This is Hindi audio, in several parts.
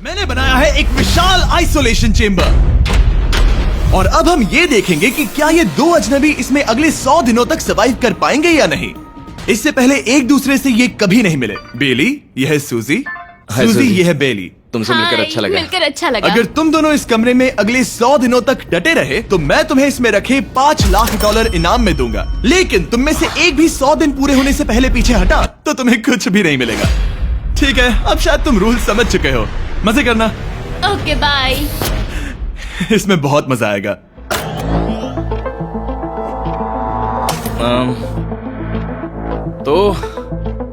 मैंने बनाया है एक विशाल आइसोलेशन चेंबर और अब हम ये देखेंगे कि क्या ये दो अजनबी इसमें अगले 100 दिनों तक सर्वाइव कर पाएंगे या नहीं। इससे पहले एक दूसरे से ये कभी नहीं मिले। बेली, यह है सूजी, सूजी ये है बेली। तुमसे मिलकर अच्छा लगा। मिलकर अच्छा लगा। अगर तुम दोनों इस कमरे में अगले 100 दिनों तक डटे रहे तो मैं तुम्हें इसमें रखे $5 लाख इनाम में दूंगा। लेकिन तुम में से एक भी 100 दिन पूरे होने से पहले पीछे हटा तो तुम्हें कुछ भी नहीं मिलेगा। ठीक है, अब शायद तुम रूल समझ चुके हो। मजे करना। Okay bye. इसमें बहुत मजा आएगा।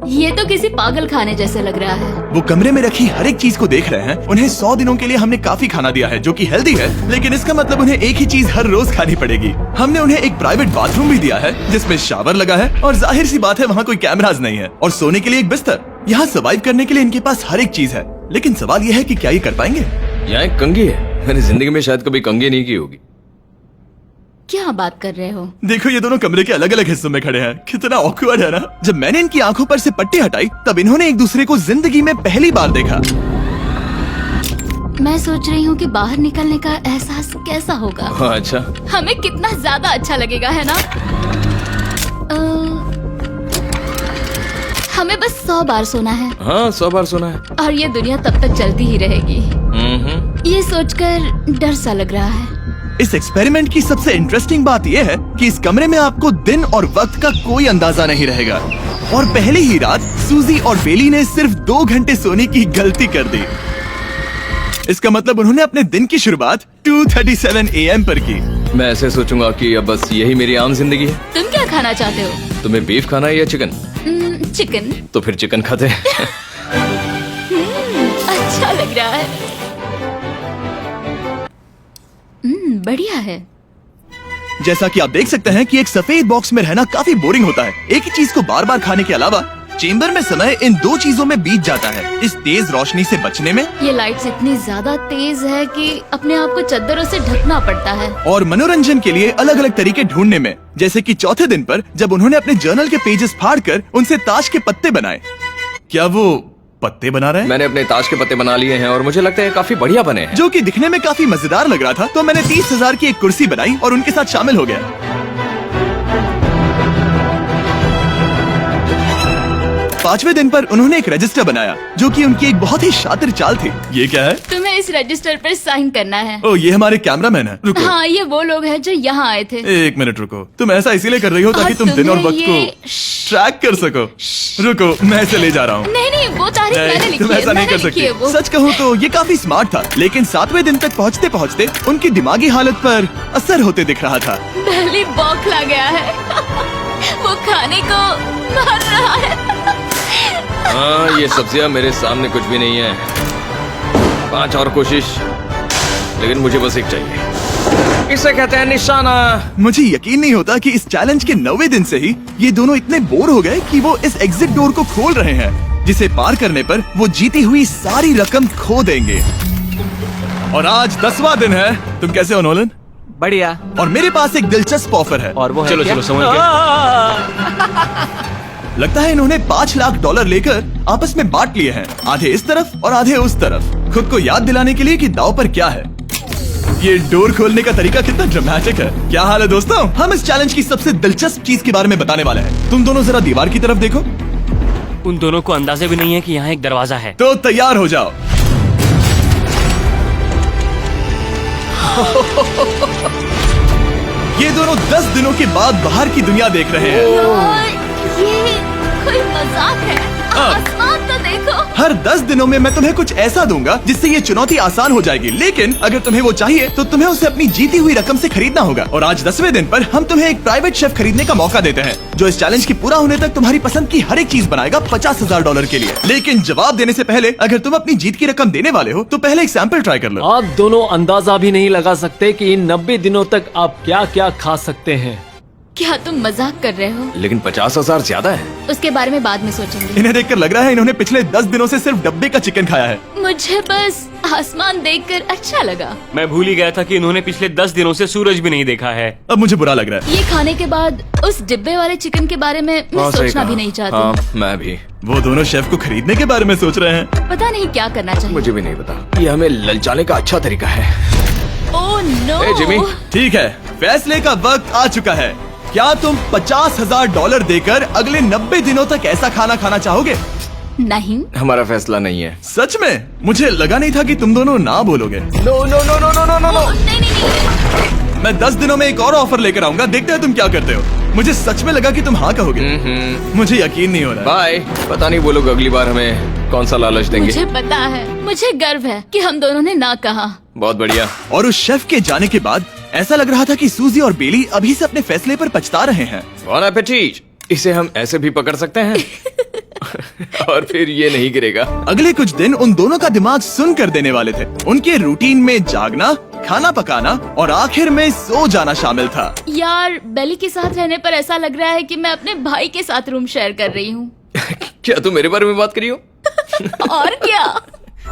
ये तो किसी पागल खाने जैसे लग रहा है। वो कमरे में रखी हर एक चीज को देख रहे हैं। उन्हें 100 दिनों के लिए हमने काफी खाना दिया है जो कि हेल्दी है, लेकिन इसका मतलब उन्हें एक ही चीज हर रोज खानी पड़ेगी। हमने उन्हें एक प्राइवेट बाथरूम भी दिया है जिसमें शावर लगा है और जाहिर सी बात है वहाँ कोई कैमराज नहीं है, और सोने के लिए एक बिस्तर। यहाँ सर्वाइव करने के लिए इनके पास हर एक चीज है, लेकिन सवाल यह है कि क्या ये कर पाएंगे। यहाँ एक कंघी है। मैंने जिंदगी में शायद कभी कंघी नहीं की होगी। क्या बात कर रहे हो? देखो, ये दोनों कमरे के अलग अलग हिस्सों में खड़े हैं। कितना ऑकवर्ड है ना। जब मैंने इनकी आंखों पर से पट्टी हटाई तब इन्होंने एक दूसरे को जिंदगी में पहली बार देखा। मैं सोच रही हूँ कि बाहर निकलने का एहसास कैसा होगा। हाँ, अच्छा। हमें कितना ज्यादा अच्छा लगेगा, है ना? हमें बस 100 बार सोना है। हाँ, 100 बार सोना है। और ये दुनिया तब तक चलती ही रहेगी। ये सोचकर डर सा लग रहा है। इस एक्सपेरिमेंट की सबसे इंटरेस्टिंग बात यह है कि इस कमरे में आपको दिन और वक्त का कोई अंदाजा नहीं रहेगा। और पहले ही रात सूजी और बेली ने सिर्फ 2 घंटे सोने की गलती कर दी। इसका मतलब उन्होंने अपने दिन की शुरुआत 2:37 AM पर की। मैं ऐसे सोचूंगा कि अब बस यही मेरी आम जिंदगी है। तुम क्या खाना चाहते हो? तुम्हें बीफ खाना है या चिकन? चिकन। तो फिर चिकन खाते हैं। अच्छा लग रहा है। बढ़िया है। जैसा कि आप देख सकते हैं कि एक सफेद बॉक्स में रहना काफी बोरिंग होता है। एक ही चीज को बार बार खाने के अलावा चेंबर में समय इन 2 चीजों में बीत जाता है, इस तेज रोशनी से बचने में। ये लाइट्स इतनी ज्यादा तेज है कि अपने आप को चद्दरों से ढकना पड़ता है। और मनोरंजन के लिए अलग अलग तरीके ढूंढने में, जैसे कि चौथे दिन पर जब उन्होंने अपने जर्नल के पेजेस फाड़कर उनसे ताश के पत्ते बनाए। क्या वो पत्ते बना रहे हैं? मैंने अपने ताश के पत्ते बना लिए हैं और मुझे लगता है काफी बढ़िया बने हैं। जो कि दिखने में काफी मजेदार लग रहा था, तो मैंने 30,000 की एक कुर्सी बनाई और उनके साथ शामिल हो गया। 5वें दिन पर उन्होंने एक रजिस्टर बनाया जो कि उनकी एक बहुत ही शातिर चाल थी। ये क्या है? तुम्हें इस रजिस्टर पर साइन करना है। ओ, ये हमारे कैमरामैन है। रुको। हाँ, ये वो लोग हैं जो यहाँ आए थे। 1 मिनट रुको। तुम ऐसा इसीलिए कर रही हो ताकि तुम दिन और वक्त को ट्रैक कर सको। रुको, मैं इसे ले जा रहा हूँ। नहीं, वो तारीख मैंने लिखी तुम है। ऐसा नहीं कर सकती। सच कहूँ तो ये काफी स्मार्ट था, लेकिन 7वें दिन तक पहुँचते पहुँचते उनकी दिमागी हालत पर असर होते दिख रहा था। पहली बौखला गया है। वो खाने को मर रहा है। हाँ, ये सब्जियां मेरे सामने कुछ भी नहीं है। 5 और कोशिश, लेकिन मुझे बस एक चाहिए। इसे कहते हैं निशाना। मुझे यकीन नहीं होता कि इस चैलेंज के 9वें दिन से ही ये दोनों इतने बोर हो गए कि वो इस एग्जिट डोर को खोल रहे हैं, जिसे पार करने पर वो जीती हुई सारी रकम खो देंगे। और आज 10वां दिन है। तुम कैसे हो नोलन? बढ़िया। और मेरे पास एक दिलचस्प ऑफर है। और वो है चलो क्या? चलो, समझ गए। लगता है इन्होंने $5 लाख लेकर आपस में बांट लिए हैं, आधे इस तरफ और आधे उस तरफ, खुद को याद दिलाने के लिए कि दाव पर क्या है। ये डोर खोलने का तरीका कितना ड्रामेटिक है। क्या हाल है दोस्तों? हम इस चैलेंज की सबसे दिलचस्प चीज के बारे में बताने वाले हैं। तुम दोनों जरा दीवार की तरफ देखो। उन दोनों को अंदाजा भी नहीं है कि यहाँ एक दरवाजा है। तो तैयार हो जाओ। ये दोनों 10 दिनों के बाद बाहर की दुनिया देख रहे हैं। यार, ये कोई मजाक है। आसमान तो देखो। हर 10 दिनों में मैं तुम्हें कुछ ऐसा दूंगा जिससे ये चुनौती आसान हो जाएगी, लेकिन अगर तुम्हें वो चाहिए तो तुम्हें उसे अपनी जीती हुई रकम से खरीदना होगा। और आज 10वें दिन पर हम तुम्हें एक प्राइवेट शेफ खरीदने का मौका देते हैं जो इस चैलेंज की पूरा होने तक तुम्हारी पसंद की हर एक चीज बनाएगा $50,000 के लिए। लेकिन जवाब देने से पहले अगर तुम अपनी जीत की रकम देने वाले हो तो पहले एक सैंपल ट्राई कर लो। आप दोनों अंदाजा भी नहीं लगा सकते कि इन 90 दिनों तक आप क्या क्या खा सकते हैं। क्या तुम मजाक कर रहे हो? लेकिन 50,000 ज्यादा है। उसके बारे में बाद में सोचेंगे। इन्हें देखकर लग रहा है इन्होंने पिछले 10 दिनों से सिर्फ डब्बे का चिकन खाया है। मुझे बस आसमान देखकर अच्छा लगा। मैं भूल ही गया था कि इन्होंने पिछले 10 दिनों से सूरज भी नहीं देखा है। अब मुझे बुरा लग रहा है। ये खाने के बाद उस डिब्बे वाले चिकन के बारे में मैं हाँ, सही सोचना कहा। भी नहीं चाहती। हाँ, मैं भी। वो दोनों शेफ को खरीदने के बारे में सोच रहे हैं। पता नहीं क्या करना चाहिए। मुझे भी नहीं पता। ये हमें ललचाने का अच्छा तरीका है। Oh no. ए, जिमी। ठीक है, फैसले का वक्त आ चुका है। क्या तुम $50,000 देकर अगले 90 दिनों तक ऐसा खाना खाना चाहोगे? नहीं। हमारा फैसला नहीं है। सच में? मुझे लगा नहीं था कि तुम दोनों ना बोलोगे। No no no no no no no no. नहीं। मैं 10 दिनों में एक और ऑफर लेकर आऊंगा, देखते हैं तुम क्या करते हो। मुझे सच में लगा कि तुम हाँ कहोगे। मुझे यकीन नहीं हो रहा। बाय। पता नहीं वो लोग अगली बार हमें कौन सा लालच देंगे। मुझे पता है, मुझे गर्व है कि हम दोनों ने ना कहा। बहुत बढ़िया। और उस शेफ के जाने के बाद ऐसा लग रहा था कि सूजी और बेली अभी से अपने फैसले पर पछता रहे हैं। बॉन एपेटीट। इसे हम ऐसे भी पकड़ सकते हैं और फिर ये नहीं गिरेगा। अगले कुछ दिन उन दोनों का दिमाग सुन कर देने वाले थे। उनके रूटीन में जागना, खाना पकाना और आखिर में सो जाना शामिल था। यार, बेली के साथ रहने पर ऐसा लग रहा है कि मैं अपने भाई के साथ रूम शेयर कर रही हूँ। क्या तुम मेरे बारे में बात करी हो? और क्या।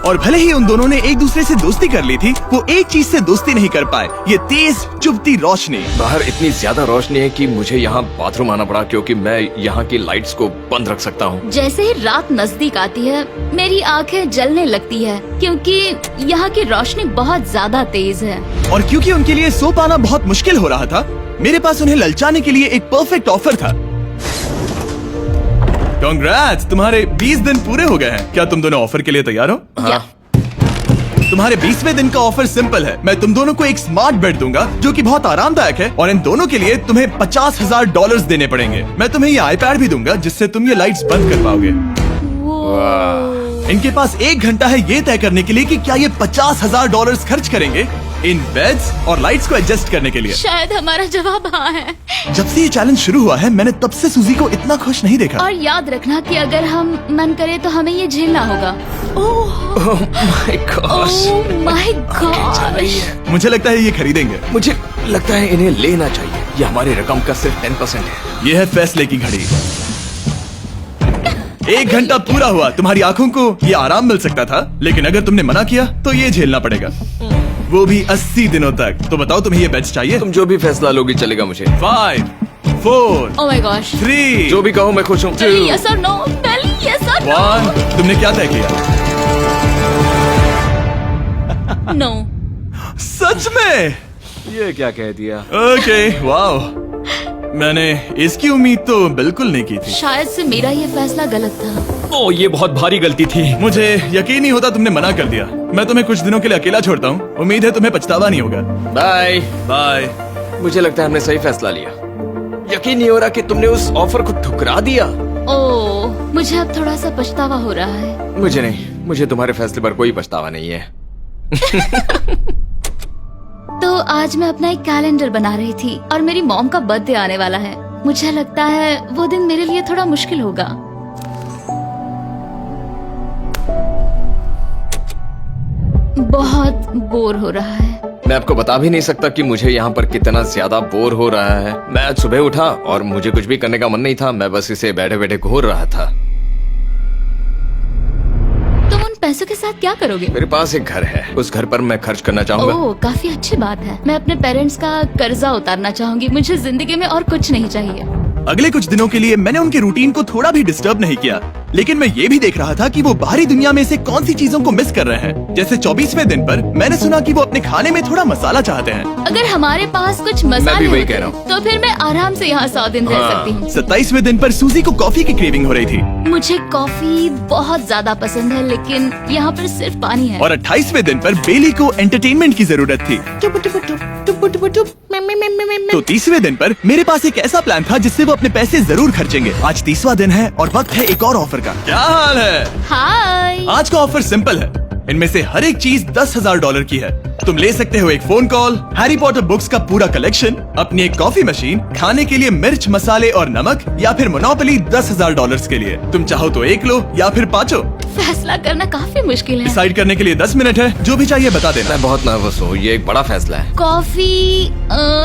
और भले ही उन दोनों ने एक दूसरे से दोस्ती कर ली थी, वो एक चीज से दोस्ती नहीं कर पाए, ये तेज चुभती रोशनी। बाहर इतनी ज्यादा रोशनी है कि मुझे यहाँ बाथरूम आना पड़ा क्योंकि मैं यहाँ की लाइट्स को बंद रख सकता हूँ। जैसे ही रात नजदीक आती है मेरी आंखें जलने लगती है क्योंकि यहाँ की रोशनी बहुत ज्यादा तेज है। और क्योंकि उनके लिए सो पाना बहुत मुश्किल हो रहा था, मेरे पास उन्हें ललचाने के लिए एक परफेक्ट ऑफर था। कांग्रेट्स, तुम्हारे 20 दिन पूरे हो गए हैं। क्या तुम दोनों ऑफर के लिए तैयार हो? या तुम्हारे 20वें दिन का ऑफर सिंपल है। मैं तुम दोनों को एक स्मार्ट बेड दूंगा जो कि बहुत आरामदायक है, और इन दोनों के लिए तुम्हें $50,000 देने पड़ेंगे। मैं तुम्हें ये आईपैड भी दूंगा जिससे तुम ये लाइट्स बंद कर पाओगे। इनके पास 1 घंटा है ये तय करने के लिए कि क्या ये $50,000 खर्च करेंगे इन बेड्स और लाइट्स को एडजस्ट करने के लिए। शायद हमारा जवाब हाँ है। जब से ये चैलेंज शुरू हुआ है, मैंने तब से सूजी को इतना खुश नहीं देखा। और याद रखना कि अगर हम मन करे तो हमें ये झेलना होगा। Oh my gosh. My gosh. मुझे लगता है ये खरीदेंगे। मुझे लगता है इन्हें लेना चाहिए। ये हमारी रकम का सिर्फ 10% है। ये है फैसले की घड़ी। 1 घंटा पूरा हुआ। तुम्हारी आंखों को ये आराम मिल सकता था, लेकिन अगर तुमने मना किया तो ये झेलना पड़ेगा, वो भी 80 दिनों तक। तो बताओ, तुम्हें ये बेड्स चाहिए? तुम जो भी फैसला लोगी चलेगा मुझे। 5, 4, ओह माय गॉश। 3, जो भी कहो मैं खुश हूँ। बेली यस और नो। बेली यस और 1। तुमने क्या तय किया? नो। सच में? ये क्या कह दिया? Okay, wow. मैंने इसकी उम्मीद तो बिल्कुल नहीं की थी। शायद से मेरा ये फैसला गलत था। ओ, ये बहुत भारी गलती थी। मुझे यकीन नहीं होता तुमने मना कर दिया। मैं तुम्हें कुछ दिनों के लिए अकेला छोड़ता हूँ। उम्मीद है तुम्हें पछतावा नहीं होगा। बाय। बाय। मुझे लगता है हमने सही फैसला लिया। यकीन नहीं हो रहा कि तुमने उस ऑफर को ठुकरा दिया। ओह, मुझे अब थोड़ा सा पछतावा हो रहा है। मुझे नहीं। मुझे तुम्हारे फैसले पर कोई पछतावा नहीं है। तो आज मैं अपना एक कैलेंडर बना रही थी और मेरी मॉम का बर्थडे आने वाला है। मुझे लगता है वो दिन मेरे लिए थोड़ा मुश्किल होगा। बहुत बोर हो रहा है। मैं आपको बता भी नहीं सकता कि मुझे यहाँ पर कितना ज्यादा बोर हो रहा है। मैं आज सुबह उठा और मुझे कुछ भी करने का मन नहीं था। मैं बस इसे बैठे बैठे घूर रहा था। तुम उन पैसों के साथ क्या करोगे? मेरे पास एक घर है, उस घर पर मैं खर्च करना चाहूंगा। ओह, काफी अच्छी बात है। मैं अपने पेरेंट्स का कर्जा उतारना चाहूंगी। मुझे जिंदगी में और कुछ नहीं चाहिए। अगले कुछ दिनों के लिए मैंने उनके रूटीन को थोड़ा भी डिस्टर्ब नहीं किया, लेकिन मैं ये भी देख रहा था कि वो बाहरी दुनिया में से कौन सी चीजों को मिस कर रहे हैं। जैसे 24वें दिन पर मैंने सुना कि वो अपने खाने में थोड़ा मसाला चाहते हैं। अगर हमारे पास कुछ मैं मसाले भी वही होते, कह रहा हूँ। तो फिर मैं आराम से यहाँ 100 दिन रह सकती हूँ। 27वें दिन पर सूजी को कॉफी की क्रेविंग हो रही थी, मुझे कॉफी बहुत ज्यादा पसंद है, लेकिन यहाँ पर सिर्फ पानी है। और 28वें दिन पर बेली को एंटरटेनमेंट की जरूरत थी। तो 30वें दिन पर मेरे पास एक ऐसा प्लान था जिससे वो अपने पैसे जरूर खर्चेंगे। आज 30वां दिन है और वक्त है एक और ऑफर का। क्या हाल है? हाय। आज का ऑफर सिंपल है। इनमें से हर एक चीज $10,000 की है। तुम ले सकते हो एक phone call, Harry Potter books का पूरा कलेक्शन, अपनी एक कॉफी मशीन, खाने के लिए मिर्च, मसाले और नमक, या फिर मोनोपोली $10,000 के लिए। तुम चाहो तो 1 लो या फिर 5। फैसला करना काफी मुश्किल है। डिसाइड करने के लिए 10 मिनट है, जो भी चाहिए बता देना। मैं बहुत नर्वस हूँ, ये एक बड़ा फैसला है। कॉफी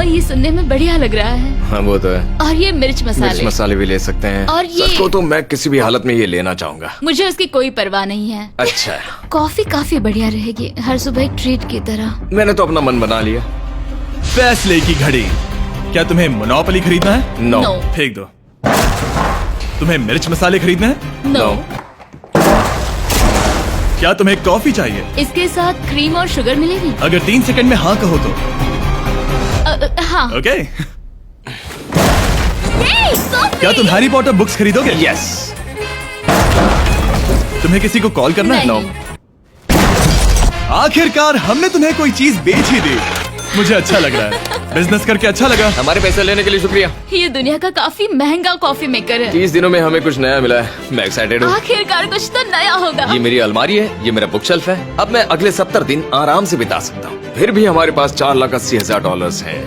ये सुनने में बढ़िया लग रहा है। हाँ वो तो है। और ये मिर्च मिर्च मसाले, मसाले भी ले सकते हैं। और ये- सच को तो मैं किसी भी हालत में ये लेना चाहूंगा। मुझे उसकी कोई परवाह नहीं है। अच्छा, कॉफी काफी बढ़िया रहेगी, हर सुबह एक ट्रीट की तरह। मैंने तो अपना मन बना लिया। फैसले की घड़ी। क्या तुम्हें मोनोपोली खरीदना है? No No. फेंक दो। तुम्हें मिर्च मसाले खरीदना है? नो। क्या तुम्हें कॉफी चाहिए? इसके साथ क्रीम और शुगर मिलेगी? अगर 3 सेकंड में हाँ कहो तो। हाँ। ओके। Yay, coffee! क्या तुम हैरी पॉटर बुक्स खरीदोगे? यस। तुम्हें किसी को कॉल करना है? नहीं। आखिरकार हमने तुम्हें कोई चीज बेच ही दी। मुझे अच्छा लग रहा है। बिजनेस करके अच्छा लगा। हमारे पैसे लेने के लिए शुक्रिया। ये दुनिया का काफी महंगा कॉफी मेकर है। 30 दिनों में हमें कुछ नया मिला है, मैं एक्साइटेड हूँ। आखिरकार कुछ तो नया होगा। ये मेरी अलमारी है, ये मेरा बुक शेल्फ है। अब मैं अगले 70 दिन आराम से बिता सकता हूँ। फिर भी हमारे पास $4,80,000 है।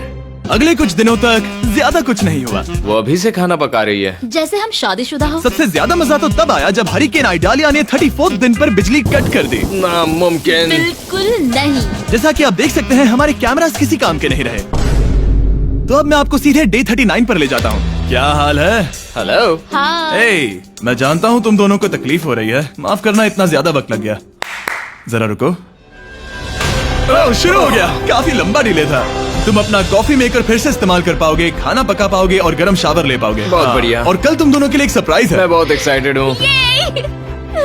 अगले कुछ दिनों तक ज्यादा कुछ नहीं हुआ। वो अभी से खाना पका रही है। जैसे हम शादीशुदा हो। सबसे ज्यादा मजा तो तब आया जब हरिकेन आइडालिया ने 34th दिन पर बिजली कट कर दी। नामुमकिन। बिल्कुल नहीं। जैसा कि आप देख सकते हैं, हमारे कैमरास किसी काम के नहीं रहे। तो अब मैं आपको सीधे डे 39 पर ले जाता हूँ। क्या हाल है? हेलो। हाँ। ए, मैं जानता हूँ तुम दोनों को तकलीफ हो रही है। माफ करना, इतना ज्यादा वक्त लग गया। जरा रुको। ओह, शुरू हो गया। काफी लंबा डिले था। तुम अपना कॉफी मेकर फिर से इस्तेमाल कर पाओगे, खाना पका पाओगे और गर्म शावर ले पाओगे। बहुत हाँ, बढ़िया। और कल तुम दोनों के लिए एक सरप्राइज है। मैं बहुत एक्साइटेड हूँ। ये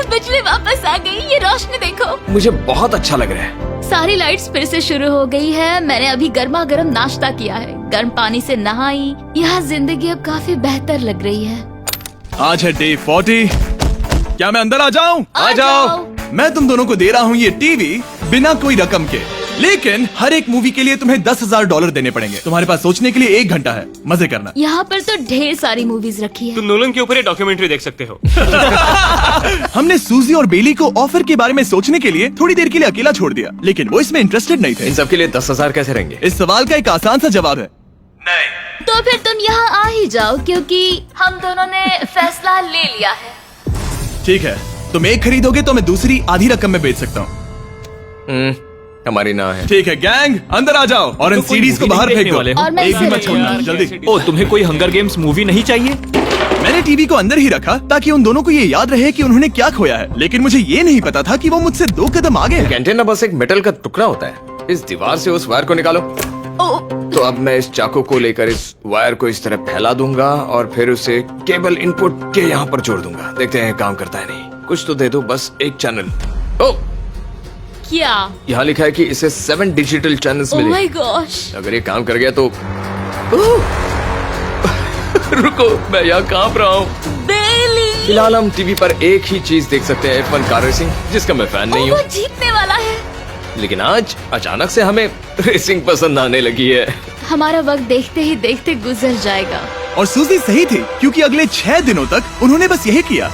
बिजली वापस आ गई। ये रोशनी देखो। मुझे बहुत अच्छा लग रहा है। सारी लाइट्स फिर से शुरू हो गई है। मैंने अभी गर्मा गर्म नाश्ता किया है, गर्म पानी से नहाई। यहाँ जिंदगी अब काफी बेहतर लग रही है। आज है डे 40। क्या मैं अंदर आ जाऊं? आ जाओ। मैं तुम दोनों को दे रहा हूँ ये टीवी बिना कोई रकम के, लेकिन हर एक मूवी के लिए तुम्हें $10,000 देने पड़ेंगे। तुम्हारे पास सोचने के लिए 1 घंटा है। मजे करना। यहाँ पर तो ढेर सारी मूवीज रखी है। तुम नोलन के ऊपर ये डॉक्यूमेंट्री देख सकते हो। हमने सूजी और बेली को ऑफर के बारे में सोचने के लिए थोड़ी देर के लिए अकेला छोड़ दिया, लेकिन वो इसमें इंटरेस्टेड नहीं थे। इन सब के लिए 10,000 कैसे रहेंगे? इस सवाल का एक आसान सा जवाब है नहीं। तो फिर तुम यहाँ आ ही जाओ, क्योंकि हम दोनों ने फैसला ले लिया है। ठीक है, तुम एक खरीदोगे तो मैं दूसरी आधी रकम में बेच सकता हूँ। हमारी ना है। ठीक है गैंग, अंदर आ जाओ और इन तो कोई सीडीज को movie बाहर नहीं फेंक देखने दो। वाले हो? और मैं एक भी इसे मत छोड़ना, रखूंगी। जल्दी। ओ, तुम्हें कोई हंगर गेम्स मूवी नहीं चाहिए? मैंने टीवी को अंदर ही रखा ताकि उन दोनों को ये याद रहे कि उन्होंने क्या खोया है, लेकिन मुझे ये नहीं पता था कि वो मुझसे 2 कदम आगे है। एंटेना बस एक मेटल का टुकड़ा होता है। इस दीवार से उस वायर को निकालो। ओ, तो अब मैं इस चाकू को लेकर इस वायर को इस तरह फैला दूंगा और फिर उसे केबल इनपुट के यहाँ पर जोड़ दूंगा। देखते हैं काम करता है नहीं। कुछ तो दे दो, बस एक चैनल। ओ, क्या? यहाँ लिखा है कि इसे 7 डिजिटल चैनल्स ओह मिले। My gosh. अगर ये काम कर गया तो रुको, मैं यहाँ कांप रहा हूँ। बेली। फिलहाल हम टीवी पर एक ही चीज देख सकते हैं, F1 कार रेसिंग, जिसका मैं फैन नहीं वो हूँ। जीतने वाला है। लेकिन आज अचानक से हमें रेसिंग पसंद आने लगी है। हमारा वक्त देखते ही देखते गुजर जाएगा। और सूजी सही थी, क्योंकि अगले 6 दिनों तक उन्होंने बस यही किया।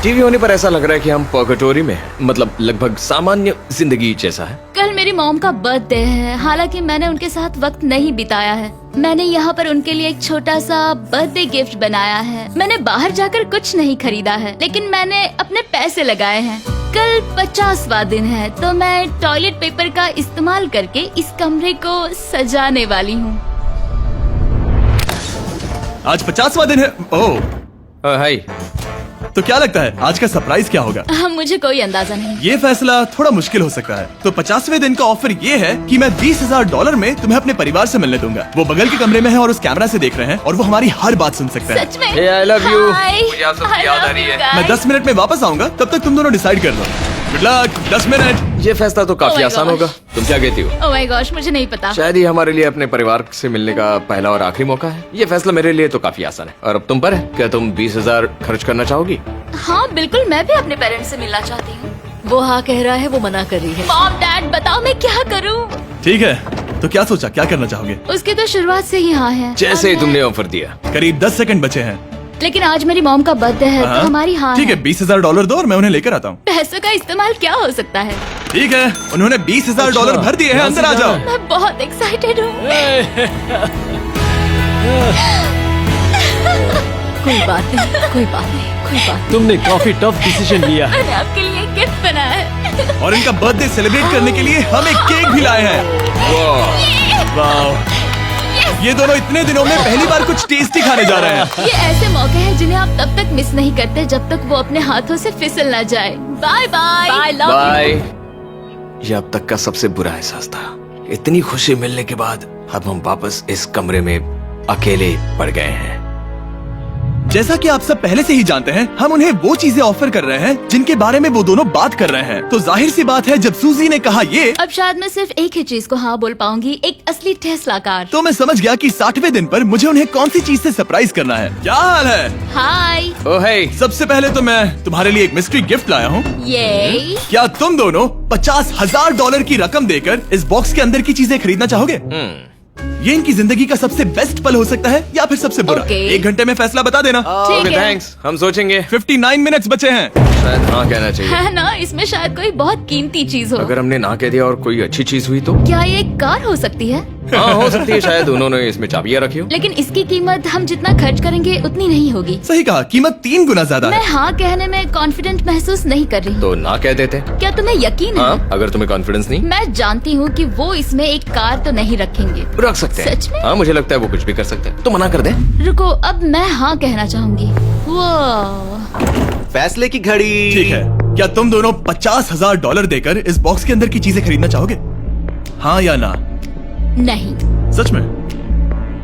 टीवी होने पर ऐसा लग रहा है कि हम पर्गेटोरी में हैं। मतलब लगभग सामान्य जिंदगी जैसा है। कल मेरी मॉम का बर्थडे है, हालांकि मैंने उनके साथ वक्त नहीं बिताया है। मैंने यहाँ पर उनके लिए एक छोटा सा बर्थडे गिफ्ट बनाया है। मैंने बाहर जाकर कुछ नहीं खरीदा है, लेकिन मैंने अपने पैसे लगाए हैं। कल 50वां दिन है, तो मैं टॉयलेट पेपर का इस्तेमाल करके इस कमरे को सजाने वाली हूँ। आज 50वां दिन है। ओह, हाय। तो क्या लगता है आज का सरप्राइज क्या होगा? मुझे कोई अंदाजा नहीं। ये फैसला थोड़ा मुश्किल हो सकता है। तो 50वें दिन का ऑफर ये है कि मैं $20,000 में तुम्हें अपने परिवार से मिलने दूंगा। वो बगल के कमरे में है और उस कैमरा से देख रहे हैं और वो हमारी हर बात सुन सकते हैं। सच में? Hey, I love you. Hi. मुझे आप सबकी I याद आ love रही you है। guys. मैं 10 मिनट में वापस आऊंगा, तब तक तुम दोनों डिसाइड कर लो। Good luck. 10 मिनट। ये फैसला तो काफी Oh my आसान gosh. होगा। तुम क्या कहती हो? ओह माय गॉश, मुझे नहीं पता। शायद ये हमारे लिए अपने परिवार से मिलने का पहला और आखिरी मौका है। ये फैसला मेरे लिए तो काफी आसान है। और अब तुम पर है। क्या तुम 20,000 खर्च करना चाहोगी? हाँ बिल्कुल, मैं भी अपने पेरेंट्स से मिलना चाहती हूँ। वो हाँ कह रहा है, वो मना कर रही है। मॉम डैड बताओ मैं क्या करूँ? ठीक है, तो क्या सोचा, क्या करना चाहोगे? उसकी तो शुरुआत से ही हाँ है। जैसे ही और तुमने ऑफर दिया। करीब 10 सेकंड बचे हैं। लेकिन आज मेरी मॉम का बर्थडे है, तो हमारी हाँ ठीक है, $20,000 दो और मैं उन्हें लेकर आता हूँ। पैसों का इस्तेमाल क्या हो सकता है? ठीक है, उन्होंने $20,000 भर दिए हैं। अंदर आ जाओ। मैं बहुत एक्साइटेड हूँ। कोई बात नहीं, कोई बात नहीं, कोई बात तुमने काफी टफ डिसीजन लिया है। मैंने आपके लिए गिफ्ट बनाया है। और इनका बर्थडे सेलिब्रेट करने के लिए हम एक केक भी लाए हैं। वाह, ये दोनों इतने दिनों में पहली बार कुछ टेस्टी खाने जा रहे हैं। ये ऐसे मौके हैं जिन्हें आप तब तक मिस नहीं करते जब तक वो अपने हाथों से फिसल ना जाए। Bye bye. Bye love bye. ये अब तक का सबसे बुरा एहसास था। इतनी खुशी मिलने के बाद अब हम वापस इस कमरे में अकेले पड़ गए हैं। जैसा कि आप सब पहले से ही जानते हैं, हम उन्हें वो चीजें ऑफर कर रहे हैं जिनके बारे में वो दोनों बात कर रहे हैं। तो जाहिर सी बात है, जब सूजी ने कहा ये, अब शायद मैं सिर्फ एक ही चीज को हाँ बोल पाऊंगी, एक असली टेस्ला कार। तो मैं समझ गया कि 60वें दिन पर मुझे उन्हें कौन सी चीज से सरप्राइज करना है। क्या हाल है? हाय। ओ हे, सबसे पहले तो मैं तुम्हारे लिए एक मिस्ट्री गिफ्ट लाया हूँ। ये क्या तुम दोनों $50,000 की रकम देकर इस बॉक्स के अंदर की चीजें खरीदना चाहोगे? ये इनकी जिंदगी का सबसे बेस्ट पल हो सकता है या फिर सबसे बुरा। Okay. 1 घंटे में फैसला बता देना। ठीक ओके है। थैंक्स, हम सोचेंगे। 59 मिनट्स बचे हैं। शायद हाँ कहना चाहिए। है ना, इसमें शायद कोई बहुत कीमती चीज हो। अगर हमने ना कह दिया और कोई अच्छी चीज हुई तो? क्या ये एक कार हो सकती है? हाँ हो सकती है, शायद उन्होंने इसमें चाबियां रखी हो। लेकिन इसकी कीमत हम जितना खर्च करेंगे उतनी नहीं होगी। सही कहा, कीमत 3 गुना ज्यादा मैं है। हाँ कहने में कॉन्फिडेंट महसूस नहीं कर रही। तो ना कह देते। क्या तुम्हें यकीन है? हाँ, अगर तुम्हें कॉन्फिडेंस नहीं, मैं जानती हूँ कि वो इसमें एक कार तो नहीं रखेंगे। रख सकते हैं। सच में? हाँ मुझे लगता है वो कुछ भी कर सकते हैं। तो मना कर दे। रुको, अब मैं हाँ कहना चाहूंगी। वो फैसले की घड़ी। ठीक है, क्या तुम दोनों $50,000 देकर इस बॉक्स के अंदर की चीजें खरीदना चाहोगे? हाँ या ना? नहीं। सच में?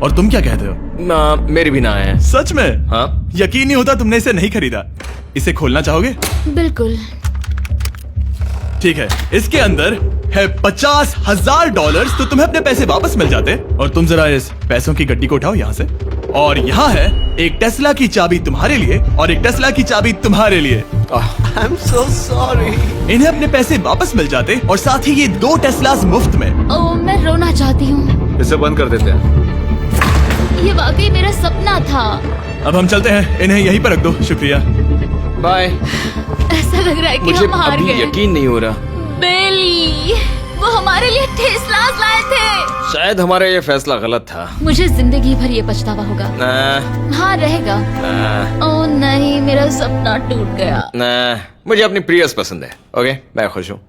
और तुम क्या कहते हो? ना, मेरी भी ना है। सच में? हाँ। यकीन नहीं होता तुमने इसे नहीं खरीदा। इसे खोलना चाहोगे? बिल्कुल। ठीक है, इसके अंदर है $50,000, तो तुम्हें अपने पैसे वापस मिल जाते। और तुम जरा इस पैसों की गड्डी को उठाओ यहाँ से। और यहाँ है एक टेस्ला की चाबी तुम्हारे लिए और एक टेस्ला की चाबी तुम्हारे लिए। I am so sorry. इन्हें अपने पैसे वापस मिल जाते और साथ ही ये 2 टेस्लास मुफ्त में। ओ, मैं रोना चाहती हूँ। इसे बंद कर देते हैं। ये वाकई मेरा सपना था। अब हम चलते हैं, इन्हें यहीं पर रख दो। शुक्रिया। बाय। ऐसा लग रहा है कि मुझे हम हार अभी गए। यकीन नहीं हो रहा। बेली, वो हमारे लिए टेस्लास लाए थे। शायद हमारा ये फैसला गलत था। मुझे जिंदगी भर ये पछतावा होगा। ना, हाँ रहेगा। ना, ओ नहीं, मेरा सपना टूट गया। ना, मुझे अपनी प्रियस पसंद है। ओके, मैं खुश हूँ।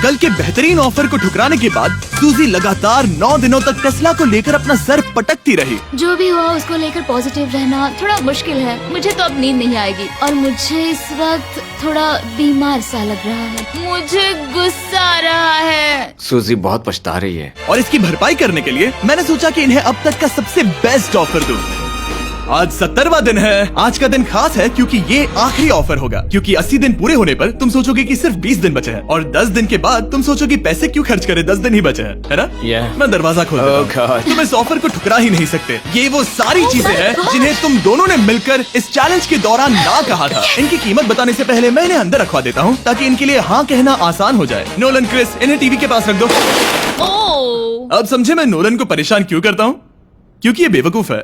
कल के बेहतरीन ऑफर को ठुकराने के बाद सूजी लगातार 9 दिनों तक टेस्ला को लेकर अपना सर पटकती रही। जो भी हुआ उसको लेकर पॉजिटिव रहना थोड़ा मुश्किल है। मुझे तो अब नींद नहीं आएगी और मुझे इस वक्त थोड़ा बीमार सा लग रहा है। मुझे गुस्सा आ रहा है। सूजी बहुत पछता रही है। और इसकी भरपाई करने के लिए मैंने सोचा कि इन्हें अब तक का सबसे बेस्ट ऑफर दूं। आज 70वां दिन है। आज का दिन खास है क्योंकि ये आखिरी ऑफर होगा। क्योंकि 80 दिन पूरे होने पर तुम सोचोगे कि सिर्फ 20 दिन बचे हैं और 10 दिन के बाद तुम सोचोगे पैसे क्यों खर्च करें, 10 दिन ही बचे हैं, है ना? Yeah. मैं दरवाजा खोल देता Oh हूं। God. तुम इस ऑफर को ठुकरा ही नहीं सकते। ये वो सारी चीजें हैं जिन्हें तुम दोनों ने मिलकर इस चैलेंज के दौरान ना कहा था। इनकी कीमत बताने से पहले मैं इन्हें अंदर रखवा देता हूँ ताकि इनके लिए हाँ कहना आसान हो जाए। नोलन, क्रिस, इन्हें टीवी के पास रख दो। ओ, अब समझे मैं नोलन को परेशान क्यों करता हूँ? क्योंकि ये बेवकूफ है।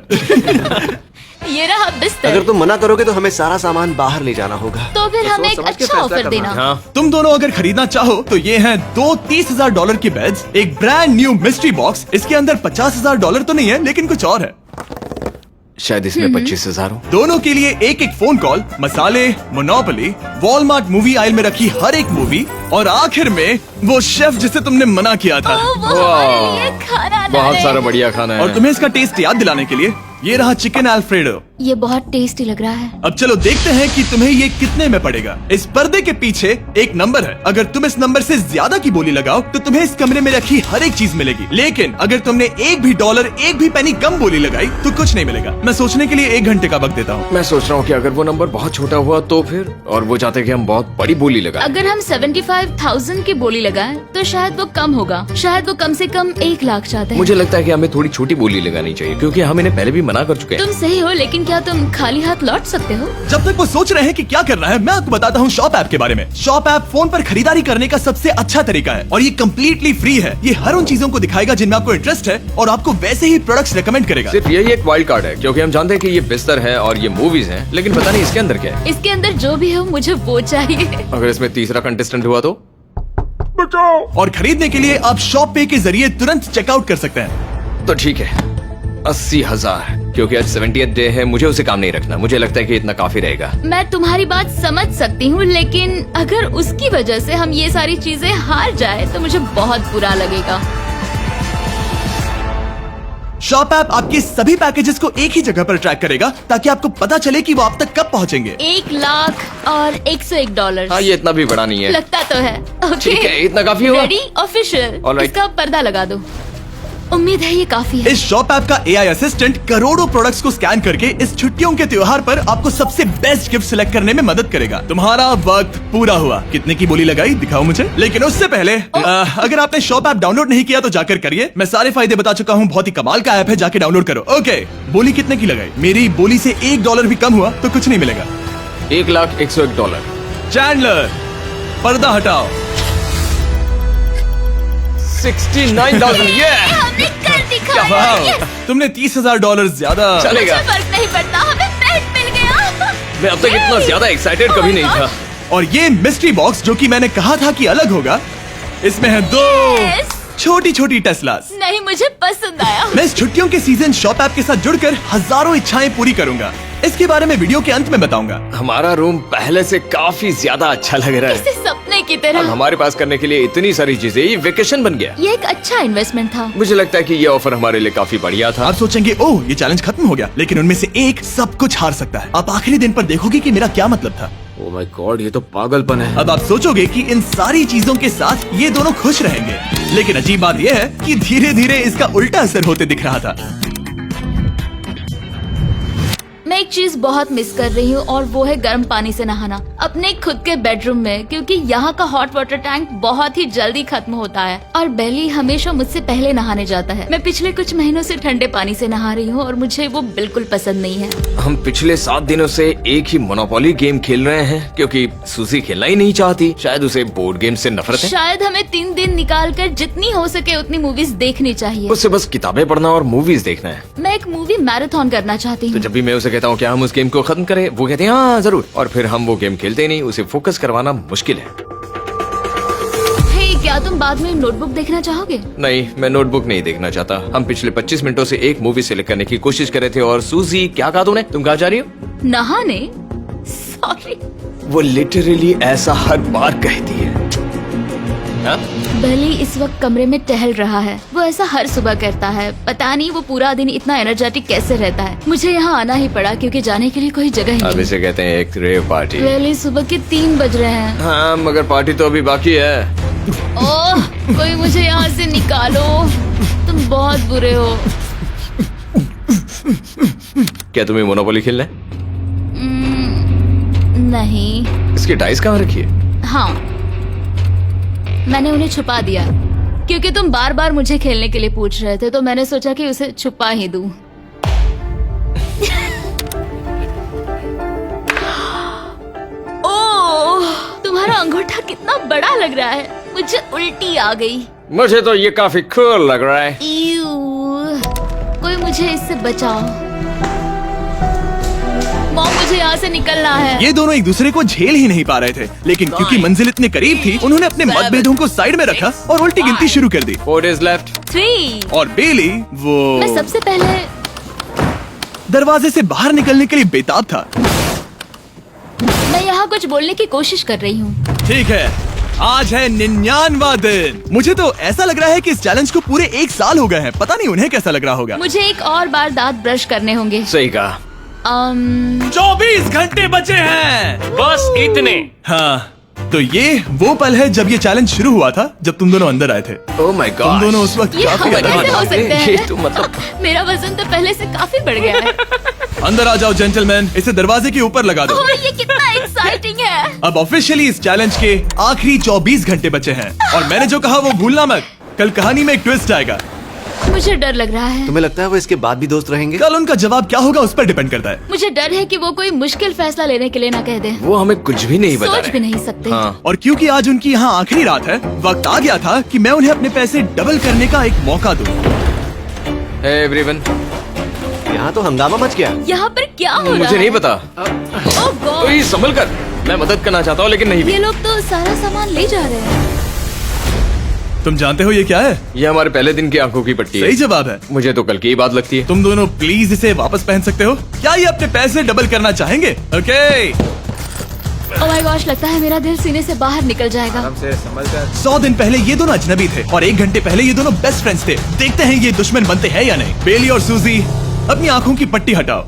ये रहा बिस्तर। अगर तुम मना करोगे तो हमें सारा सामान बाहर ले जाना होगा। तो फिर हमें एक सोच समझ के अच्छा फैसला ऑफर करना। देना। हाँ, तुम दोनों अगर खरीदना चाहो तो ये हैं 2 $30,000 के बेड्स, एक ब्रांड न्यू मिस्ट्री बॉक्स। इसके अंदर $50,000 तो नहीं है लेकिन कुछ और है। शायद इसमें 25,000 हो। दोनों के लिए एक एक फोन कॉल, मसाले, मोनोपोली, वॉलमार्ट मूवी आयल में रखी हर एक मूवी और आखिर में वो शेफ जिसे तुमने मना किया था। ओ, वो हमारे लिए खाना ला बहुत रहे सारा हैं। बढ़िया खाना है। और तुम्हें इसका टेस्ट याद दिलाने के लिए ये रहा चिकन अल्फ्रेडो। ये बहुत टेस्टी लग रहा है। अब चलो देखते हैं कि तुम्हें ये कितने में पड़ेगा। इस पर्दे के पीछे एक नंबर है। अगर तुम इस नंबर से ज्यादा की बोली लगाओ तो तुम्हें इस कमरे में रखी हर एक चीज मिलेगी। लेकिन अगर तुमने एक भी डॉलर, एक भी पेनी कम बोली लगाई तो कुछ नहीं मिलेगा। मैं सोचने के लिए 1 घंटे का वक्त देता हूँ। मैं सोच रहा हूँ कि अगर वो नंबर बहुत छोटा हुआ तो फिर, और वो चाहते कि हम बहुत बड़ी बोली लगाएं। अगर हम 75,000 की बोली लगाएं तो शायद वो कम होगा। शायद वो कम से कम 1 लाख चाहते हैं। मुझे लगता है कि हमें थोड़ी छोटी बोली लगानी चाहिए क्योंकि हम इन्हें पहले भी मना कर चुके हैं। तुम सही हो, लेकिन क्या तुम खाली हाथ लौट सकते हो? जब तक वो सोच रहे हैं कि क्या करना है, मैं आपको बताता हूँ शॉप ऐप के बारे में। शॉप ऐप फोन पर खरीदारी करने का सबसे अच्छा तरीका है और ये कम्प्लीटली फ्री है। ये हर उन चीजों को दिखाएगा जिनमें आपको इंटरेस्ट है और आपको वैसे ही प्रोडक्ट्स रेकमेंड करेगा। सिर्फ यही एक वाइल्ड कार्ड है क्योंकि हम जानते हैं कि ये बिस्तर है और ये मूवीज हैं, लेकिन पता नहीं इसके अंदर क्या है। इसके अंदर जो भी हो मुझे वो चाहिए। अगर इसमें तीसरा कंटेस्टेंट हुआ तो? और खरीदने के लिए आप शॉप पे के जरिए तुरंत चेकआउट कर सकते हैं। तो ठीक है, 80,000। क्योंकि आज 70th डे है, मुझे उसे काम नहीं रखना। मुझे लगता है कि इतना काफी रहेगा। मैं तुम्हारी बात समझ सकती हूँ, लेकिन अगर उसकी वजह से हम ये सारी चीजें हार जाए तो मुझे बहुत बुरा लगेगा। शॉप ऐप आपके सभी पैकेजेस को एक ही जगह पर ट्रैक करेगा ताकि आपको पता चले कि वो आप तक कब पहुंचेंगे। 1 लाख और $101। हाँ, ये इतना भी बड़ा नहीं है। लगता तो है। ओके, ठीक है, इतना काफी हुआ। Ready, official. Alright. इसका पर्दा लगा दो। उम्मीद है ये काफी है। इस शॉप ऐप का AI असिस्टेंट करोड़ों प्रोडक्ट्स को स्कैन करके इस छुट्टियों के त्योहार पर आपको सबसे बेस्ट गिफ्ट सिलेक्ट करने में मदद करेगा। तुम्हारा वक्त पूरा हुआ। कितने की बोली लगाई दिखाओ मुझे। लेकिन उससे पहले अगर आपने शॉप ऐप डाउनलोड नहीं किया तो जाकर करिए। मैं सारे फायदे बता चुका हूँ। बहुत ही कमाल का ऐप है, जाके डाउनलोड करो। ओके, बोली कितने की लगाई? मेरी बोली से $1 भी कम हुआ तो कुछ नहीं मिलेगा। $1,01,000। चैंडलर, पर्दा हटाओ। 69,000। ये हमने कर दिखाया। वाह, Yes! तुमने $30,000 ज्यादा। चलेगा। मुझे फर्क नहीं पड़ता, हमें पेट मिल गया। मैं अब तक इतना ज्यादा एक्साइटेड Oh कभी my नहीं God. था। और ये मिस्ट्री बॉक्स जो कि मैंने कहा था कि अलग होगा, इसमें है 2 Yes! छोटी छोटी टेस्लास। नहीं, मुझे पसंद आया। मैं इस छुट्टियों के सीजन शॉप ऐप के साथ जुड़कर हजारों इच्छाएं पूरी करूंगा। इसके बारे में वीडियो के अंत में बताऊंगा। हमारा रूम पहले से काफी ज्यादा अच्छा लग रहा है। इसे सपने की अब तरह। हमारे पास करने के लिए इतनी सारी चीजें, ये वेकेशन बन गया। ये एक अच्छा इन्वेस्टमेंट था। मुझे लगता है कि ये ऑफर हमारे लिए काफी बढ़िया था। आप सोचेंगे ओह ये चैलेंज खत्म हो गया, लेकिन उनमें से एक सब कुछ हार सकता है। आप आखिरी दिन पर देखोगे कि मेरा क्या मतलब था। ओह माय गॉड, ये तो पागलपन है। अब आप सोचोगे कि इन सारी चीजों के साथ ये दोनों खुश रहेंगे, लेकिन अजीब बात यह है कि धीरे धीरे इसका उल्टा असर होते दिख रहा था। मैं एक चीज बहुत मिस कर रही हूँ और वो है गर्म पानी से नहाना अपने खुद के बेडरूम में, क्योंकि यहाँ का हॉट वाटर टैंक बहुत ही जल्दी खत्म होता है और बेली हमेशा मुझसे पहले नहाने जाता है। मैं पिछले कुछ महीनों से ठंडे पानी से नहा रही हूँ और मुझे वो बिल्कुल पसंद नहीं है। हम पिछले 7 दिनों से एक ही मोनोपोली गेम खेल रहे हैं क्योंकि सूजी खेलना ही नहीं चाहती। शायद उसे बोर्ड गेम से नफरत है। शायद हमें 3 दिन निकाल कर जितनी हो सके उतनी मूवीज देखनी चाहिए। उसे बस किताबें पढ़ना और मूवीज देखना है। मैं एक मूवी मैराथन करना चाहती तो हूँ। जब भी मैं उसे कहता हूँ क्या हम उस गेम को खत्म करें, वो कहते हैं हाँ जरूर, और फिर हम वो गेम खेलते ही नहीं। उसे फोकस करवाना मुश्किल है। हे, क्या तुम बाद में नोटबुक देखना चाहोगे? नहीं, मैं नोटबुक नहीं देखना चाहता। हम पिछले 25 मिनटों से एक मूवी सिलेक्ट करने की कोशिश कर रहे थे। और सूजी, क्या कहा तूने? तुम कहाँ जा रही हो? नहाने? सॉरी। वो लिटरली ऐसा हर बार कहती है। हाँ? बेली इस वक्त कमरे में टहल रहा है। वो ऐसा हर सुबह करता है। पता नहीं वो पूरा दिन इतना एनर्जेटिक कैसे रहता है। मुझे यहाँ आना ही पड़ा क्योंकि जाने के लिए कोई जगह ही अब नहीं। इसे कहते हैं एक रेव पार्टी। बेली, सुबह के 3 बज रहे हैं। हाँ, मगर पार्टी तो अभी बाकी है। ओह, कोई मुझे यहाँ से निकालो। तुम बहुत बुरे हो। क्या तुम्हें मोनोपोली खेलना है? नहीं। इसकी डाइस कहाँ रखी है? हाँ, मैंने उन्हें छुपा दिया क्योंकि तुम बार बार मुझे खेलने के लिए पूछ रहे थे, तो मैंने सोचा कि उसे छुपा ही दूं। ओह, तुम्हारा अंगूठा कितना बड़ा लग रहा है। मुझे उल्टी आ गई। मुझे तो ये काफी कूल लग रहा है। ईऊ, कोई मुझे इससे बचाओ। मॉम, मुझे यहाँ से निकलना है। ये दोनों एक दूसरे को झेल ही नहीं पा रहे थे, लेकिन क्योंकि मंजिल इतनी करीब थी, उन्होंने अपने मतभेदों को साइड में रखा और उल्टी गिनती शुरू कर दी। 4 days left। 3। और बेली वो मैं सबसे पहले दरवाजे से बाहर निकलने के लिए बेताब था। मैं यहाँ कुछ बोलने की कोशिश कर रही हूँ। ठीक है, आज है 99वां दिन। मुझे तो ऐसा लग रहा है कि इस चैलेंज को पूरे 1 साल हो गए हैं। पता नहीं उन्हें कैसा लग रहा होगा। मुझे एक और बार दांत ब्रश करने होंगे। सही कहा। 24 घंटे बचे हैं। बस इतने। हाँ, तो ये वो पल है जब ये चैलेंज शुरू हुआ था, जब तुम दोनों अंदर आए थे। ओह माय तुम गॉड। दोनों उस वक्त ये काफी हम अलग कैसे थे। हो सकते हैं? ये तो मतलब मेरा वजन तो पहले से काफी बढ़ गया है। अंदर आ जाओ जेंटलमैन, इसे दरवाजे के ऊपर लगा दो। ओह, ये कितना एक्साइटिंग है। अब ऑफिशियली इस चैलेंज के आखिरी 24 घंटे बचे हैं और मैंने जो कहा वो भूलना मत। कल कहानी में एक ट्विस्ट आएगा। मुझे डर लग रहा है। तुम्हें लगता है वो इसके बाद भी दोस्त रहेंगे? कल उनका जवाब क्या होगा उस पर डिपेंड करता है। मुझे डर है कि वो कोई मुश्किल फैसला लेने के लिए ना कह दे। वो हमें कुछ भी नहीं बता सोच भी रहे। नहीं सकते। हाँ। और क्योंकि आज उनकी यहाँ आखिरी रात है, वक्त आ गया था कि मैं उन्हें अपने पैसे डबल करने का एक मौका दूं। Hey everyone। यहाँ तो हंगामा मच गया। यहाँ पर क्या हो रहा मुझे है? नहीं पता। ओह गॉड, ओए, संभल कर। मैं मदद करना चाहता हूँ लेकिन नहीं भी। ये लोग तो सारा सामान ले जा रहे हैं। तुम जानते हो ये क्या है? ये हमारे पहले दिन की आंखों की पट्टी सही है। जवाब है। मुझे तो कल की ही बात लगती है। तुम दोनों प्लीज इसे वापस पहन सकते हो? क्या ये अपने पैसे डबल करना चाहेंगे? ओके। ओह माय गॉश, लगता है मेरा दिल सीने से बाहर निकल जाएगा। 100 दिन पहले ये दोनों अजनबी थे और 1 घंटे पहले ये दोनों बेस्ट फ्रेंड्स थे। देखते हैं ये दुश्मन बनते हैं या नहीं। बेली और सूजी, अपनी आंखों की पट्टी हटाओ।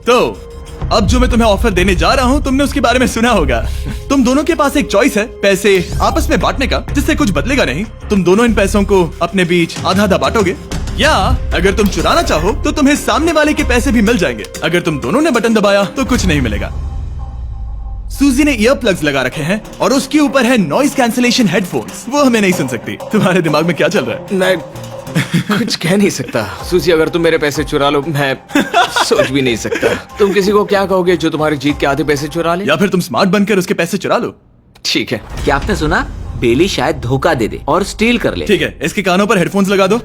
तो अब जो मैं तुम्हें ऑफर देने जा रहा हूँ, तुमने उसके बारे में सुना होगा। तुम दोनों के पास एक चॉइस है पैसे आपस में बांटने का, जिससे कुछ बदलेगा नहीं। तुम दोनों इन पैसों को अपने बीच आधा आधा बांटोगे, या अगर तुम चुराना चाहो तो तुम्हें सामने वाले के पैसे भी मिल जाएंगे। अगर तुम दोनों ने बटन दबाया तो कुछ नहीं मिलेगा। सूजी ने ईयर प्लग्स लगा रखे हैं और उसके ऊपर है नॉइस कैंसिलेशन हेडफोन्स। वो हमें नहीं सुन सकती। तुम्हारे दिमाग में क्या चल रहा है? मैं कुछ कह नहीं सकता। सूजी, अगर तुम मेरे पैसे चुरा लो, मैं सोच भी नहीं सकता। तुम किसी को क्या कहोगे जो तुम्हारी जीत के आधे पैसे चुरा ले? या फिर तुम स्मार्ट बनकर उसके पैसे चुरा लो। ठीक है। क्या आपने सुना? बेली शायद धोखा दे दे और स्टील कर ले। ठीक है, इसके कानों पर हेडफोन्स लगा दो।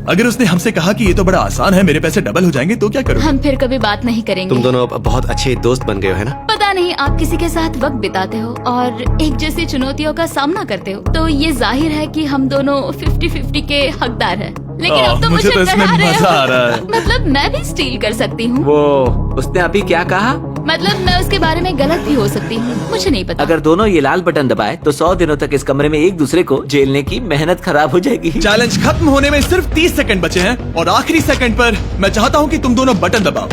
अगर उसने हमसे कहा कि ये तो बड़ा आसान है, मेरे पैसे डबल हो जाएंगे, तो क्या करोगे? हम फिर कभी बात नहीं करेंगे। तुम दोनों अब बहुत अच्छे दोस्त बन गए हो, है ना? पता नहीं, आप किसी के साथ वक्त बिताते हो और एक जैसी चुनौतियों का सामना करते हो, तो ये जाहिर है कि हम दोनों 50-50 के हकदार हैं। लेकिन अब तो मुझे तो इसमें डरा रहे मजा आ हो। रहा है। मतलब मैं भी स्टील कर सकती हूँ। वो उसने अभी क्या कहा? मतलब मैं उसके बारे में गलत भी हो सकती हूँ, मुझे नहीं पता। अगर दोनों ये लाल बटन दबाए तो 100 दिनों तक इस कमरे में एक दूसरे को झेलने की मेहनत खराब हो जाएगी। चैलेंज खत्म होने में सिर्फ 30 सेकंड बचे हैं और आखिरी सेकंड पर मैं चाहता हूँ कि तुम दोनों बटन दबाओ।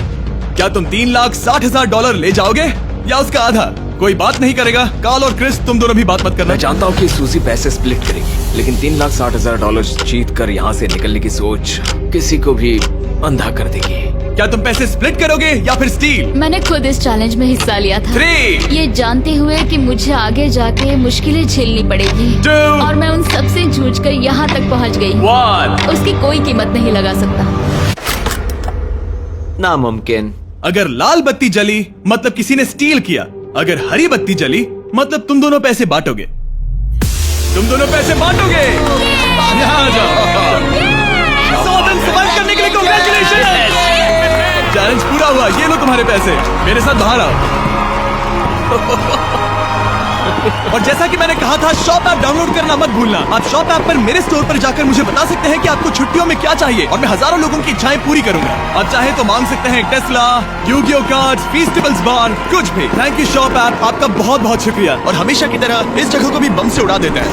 क्या तुम $3,60,000 ले जाओगे या उसका आधा? कोई बात नहीं करेगा। कार्ल और क्रिस, तुम दोनों भी बात मत करना। मैं जानता हूँ कि सूजी पैसे स्प्लिट करेगी, लेकिन $3,60,000 जीत कर यहाँ से निकलने की सोच किसी को भी अंधा कर देगी। क्या तुम पैसे स्प्लिट करोगे या फिर स्टील? मैंने खुद इस चैलेंज में हिस्सा लिया था, 3, ये जानते हुए कि मुझे आगे जाके मुश्किलें झेलनी पड़ेगी 2, और मैं उन सब से जूझ कर यहाँ तक पहुँच गई। 1। उसकी कोई कीमत नहीं लगा सकता। नामुमकिन। अगर लाल बत्ती जली मतलब किसी ने स्टील किया, अगर हरी बत्ती जली मतलब तुम दोनों पैसे बांटोगे। तुम दोनों पैसे बांटोगे। यहाँ आ जाओ। 100 दिन सर्वाइव करने के लिए कांग्रेचुलेशन। चैलेंज पूरा हुआ। ये लो तुम्हारे पैसे, मेरे साथ बाहर आओ। और जैसा कि मैंने कहा था, शॉप ऐप डाउनलोड करना मत भूलना। आप शॉप ऐप पर मेरे स्टोर पर जाकर मुझे बता सकते हैं कि आपको छुट्टियों में क्या चाहिए और मैं हजारों लोगों की इच्छाएं पूरी करूंगा। आप चाहे तो मांग सकते हैं टेस्ला, यूगियो कार्ड्स, फेस्टिवल्स बार, कुछ भी। थैंक यू शॉप ऐप, आपका बहुत बहुत शुक्रिया। और हमेशा की तरह इस जगह को भी बम से उड़ा देते हैं।